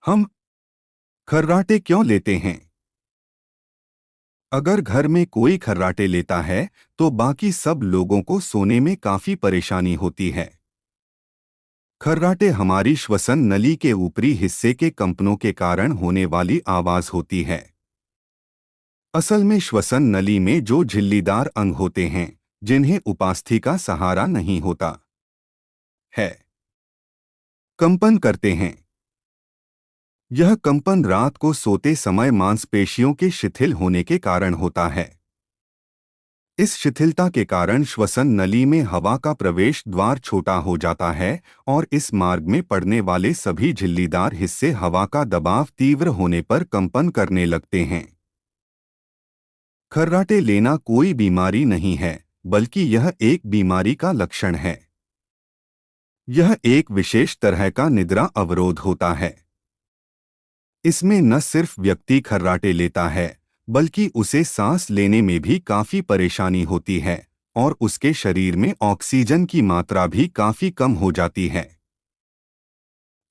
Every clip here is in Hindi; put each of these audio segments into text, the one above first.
हम खर्राटे क्यों लेते हैं? अगर घर में कोई खर्राटे लेता है तो बाकी सब लोगों को सोने में काफी परेशानी होती है। खर्राटे हमारी श्वसन नली के ऊपरी हिस्से के कंपनों के कारण होने वाली आवाज होती है। असल में श्वसन नली में जो झिल्लीदार अंग होते हैं, जिन्हें उपास्थि का सहारा नहीं होता है, कंपन करते हैं। यह कंपन रात को सोते समय मांसपेशियों के शिथिल होने के कारण होता है। इस शिथिलता के कारण श्वसन नली में हवा का प्रवेश द्वार छोटा हो जाता है और इस मार्ग में पड़ने वाले सभी झिल्लीदार हिस्से हवा का दबाव तीव्र होने पर कंपन करने लगते हैं। खर्राटे लेना कोई बीमारी नहीं है, बल्कि यह एक बीमारी का लक्षण है। यह एक विशेष तरह का निद्रा अवरोध होता है। इसमें न सिर्फ व्यक्ति खर्राटे लेता है, बल्कि उसे सांस लेने में भी काफी परेशानी होती है और उसके शरीर में ऑक्सीजन की मात्रा भी काफी कम हो जाती है।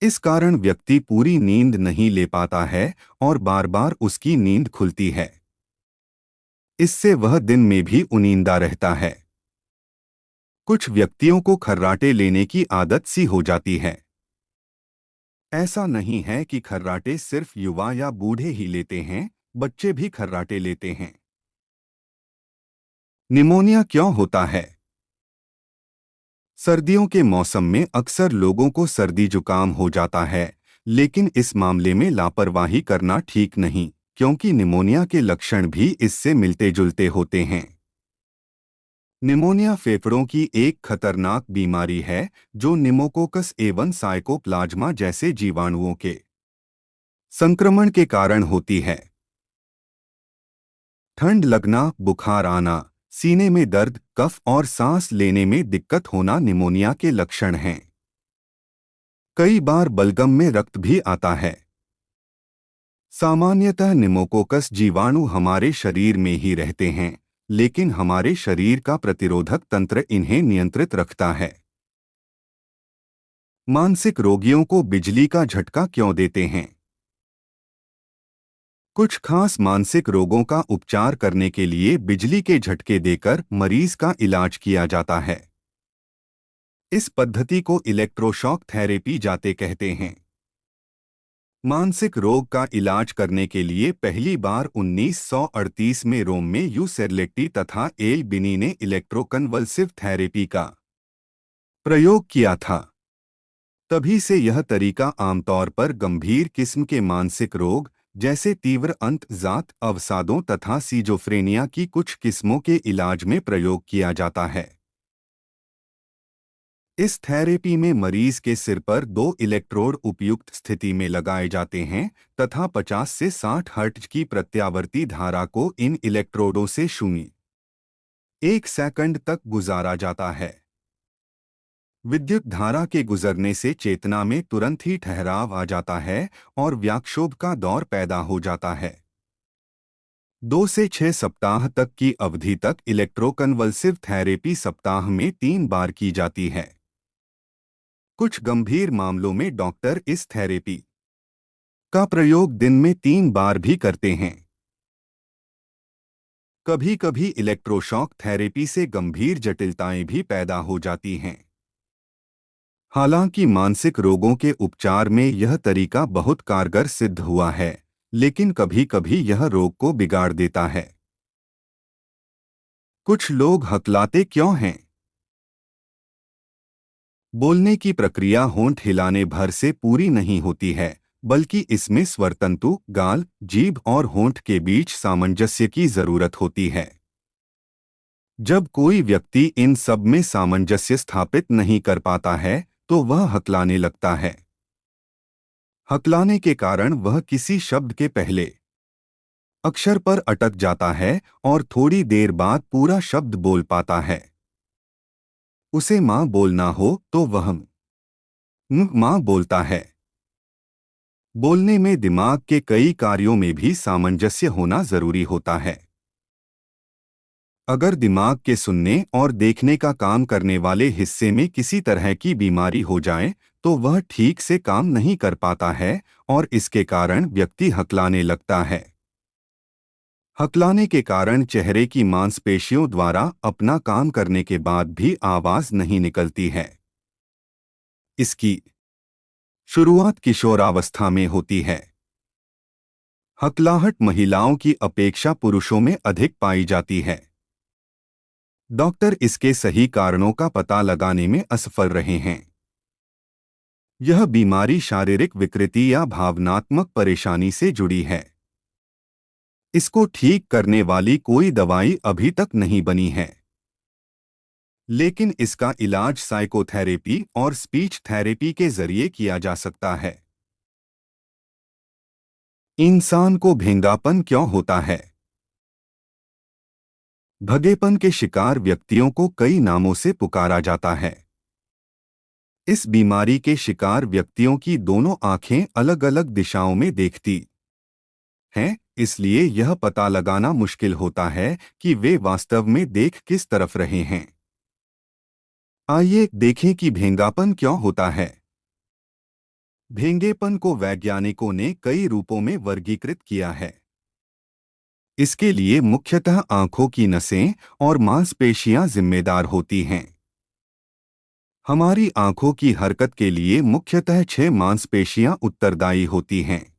इस कारण व्यक्ति पूरी नींद नहीं ले पाता है और बार बार उसकी नींद खुलती है। इससे वह दिन में भी उनींदा रहता है। कुछ व्यक्तियों को खर्राटे लेने की आदत सी हो जाती है। ऐसा नहीं है कि खर्राटे सिर्फ युवा या बूढ़े ही लेते हैं, बच्चे भी खर्राटे लेते हैं। निमोनिया क्यों होता है? सर्दियों के मौसम में अक्सर लोगों को सर्दी जुकाम हो जाता है, लेकिन इस मामले में लापरवाही करना ठीक नहीं, क्योंकि निमोनिया के लक्षण भी इससे मिलते जुलते होते हैं। निमोनिया फेफड़ों की एक खतरनाक बीमारी है जो निमोकोकस एवं साइकोप्लाज्मा जैसे जीवाणुओं के संक्रमण के कारण होती है। ठंड लगना, बुखार आना, सीने में दर्द, कफ और सांस लेने में दिक्कत होना निमोनिया के लक्षण हैं। कई बार बलगम में रक्त भी आता है। सामान्यतः निमोकोकस जीवाणु हमारे शरीर में ही रहते हैं, लेकिन हमारे शरीर का प्रतिरोधक तंत्र इन्हें नियंत्रित रखता है। मानसिक रोगियों को बिजली का झटका क्यों देते हैं? कुछ खास मानसिक रोगों का उपचार करने के लिए बिजली के झटके देकर मरीज का इलाज किया जाता है। इस पद्धति को इलेक्ट्रोशॉक थेरेपी जाते कहते हैं। मानसिक रोग का इलाज करने के लिए पहली बार 1938 में रोम में यू सेरलेट्टी तथा एल बिनी ने इलेक्ट्रोकन्वल्सिव थेरेपी का प्रयोग किया था। तभी से यह तरीका आमतौर पर गंभीर किस्म के मानसिक रोग जैसे तीव्र अंतःजात अवसादों तथा सीजोफ्रेनिया की कुछ किस्मों के इलाज में प्रयोग किया जाता है। इस थेरेपी में मरीज के सिर पर 2 इलेक्ट्रोड उपयुक्त स्थिति में लगाए जाते हैं तथा 50 से 60 हर्ट्ज की प्रत्यावर्ती धारा को इन इलेक्ट्रोडों से 0.1 सेकंड तक गुजारा जाता है। विद्युत धारा के गुजरने से चेतना में तुरंत ही ठहराव आ जाता है और व्याक्षोभ का दौर पैदा हो जाता है। 2 से 6 सप्ताह तक की अवधि तक इलेक्ट्रोकन्वल्सिव थेरेपी सप्ताह में 3 बार की जाती है। कुछ गंभीर मामलों में डॉक्टर इस थेरेपी का प्रयोग दिन में 3 बार भी करते हैं। कभी कभी इलेक्ट्रोशॉक थेरेपी से गंभीर जटिलताएं भी पैदा हो जाती हैं। हालांकि मानसिक रोगों के उपचार में यह तरीका बहुत कारगर सिद्ध हुआ है, लेकिन कभी कभी यह रोग को बिगाड़ देता है। कुछ लोग हकलाते क्यों हैं? बोलने की प्रक्रिया होंठ हिलाने भर से पूरी नहीं होती है, बल्कि इसमें स्वरतंतु, गाल, जीभ और होंठ के बीच सामंजस्य की जरूरत होती है। जब कोई व्यक्ति इन सब में सामंजस्य स्थापित नहीं कर पाता है, तो वह हकलाने लगता है। हकलाने के कारण वह किसी शब्द के पहले अक्षर पर अटक जाता है और थोड़ी देर बाद पूरा शब्द बोल पाता है। उसे माँ बोलना हो तो वह माँ बोलता है। बोलने में दिमाग के कई कार्यों में भी सामंजस्य होना जरूरी होता है। अगर दिमाग के सुनने और देखने का काम करने वाले हिस्से में किसी तरह की बीमारी हो जाए तो वह ठीक से काम नहीं कर पाता है और इसके कारण व्यक्ति हकलाने लगता है। हकलाने के कारण चेहरे की मांसपेशियों द्वारा अपना काम करने के बाद भी आवाज नहीं निकलती है। इसकी शुरुआत किशोरावस्था में होती है। हकलाहट महिलाओं की अपेक्षा पुरुषों में अधिक पाई जाती है। डॉक्टर इसके सही कारणों का पता लगाने में असफल रहे हैं। यह बीमारी शारीरिक विकृति या भावनात्मक परेशानी से जुड़ी है। इसको ठीक करने वाली कोई दवाई अभी तक नहीं बनी है, लेकिन इसका इलाज साइकोथेरेपी और स्पीच थेरेपी के जरिए किया जा सकता है। इंसान को भेंगापन क्यों होता है? भगेपन के शिकार व्यक्तियों को कई नामों से पुकारा जाता है। इस बीमारी के शिकार व्यक्तियों की दोनों आंखें अलग-अलग दिशाओं में देखती हैं, इसलिए यह पता लगाना मुश्किल होता है कि वे वास्तव में देख किस तरफ रहे हैं। आइए देखें कि भेंगापन क्यों होता है। भेंगेपन को वैज्ञानिकों ने कई रूपों में वर्गीकृत किया है। इसके लिए मुख्यतः आंखों की नसें और मांसपेशियां जिम्मेदार होती हैं। हमारी आंखों की हरकत के लिए मुख्यतः 6 मांसपेशियां उत्तरदायी होती हैं।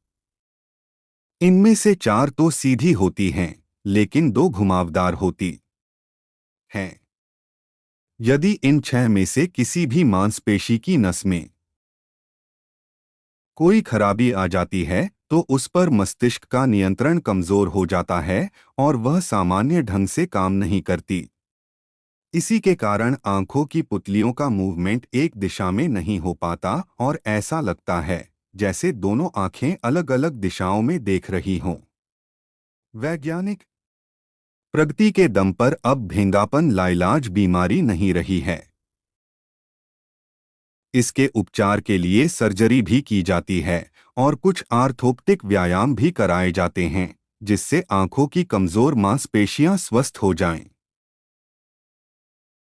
इनमें से 4 तो सीधी होती हैं, लेकिन 2 घुमावदार होती हैं। यदि इन 6 में से किसी भी मांसपेशी की नस में कोई खराबी आ जाती है तो उस पर मस्तिष्क का नियंत्रण कमजोर हो जाता है और वह सामान्य ढंग से काम नहीं करती। इसी के कारण आंखों की पुतलियों का मूवमेंट एक दिशा में नहीं हो पाता और ऐसा लगता है जैसे दोनों आंखें अलग-अलग दिशाओं में देख रही हों। वैज्ञानिक प्रगति के दम पर अब भेंगापन लाइलाज बीमारी नहीं रही है। इसके उपचार के लिए सर्जरी भी की जाती है और कुछ आर्थोप्टिक व्यायाम भी कराए जाते हैं, जिससे आंखों की कमजोर मांसपेशियां स्वस्थ हो जाएं।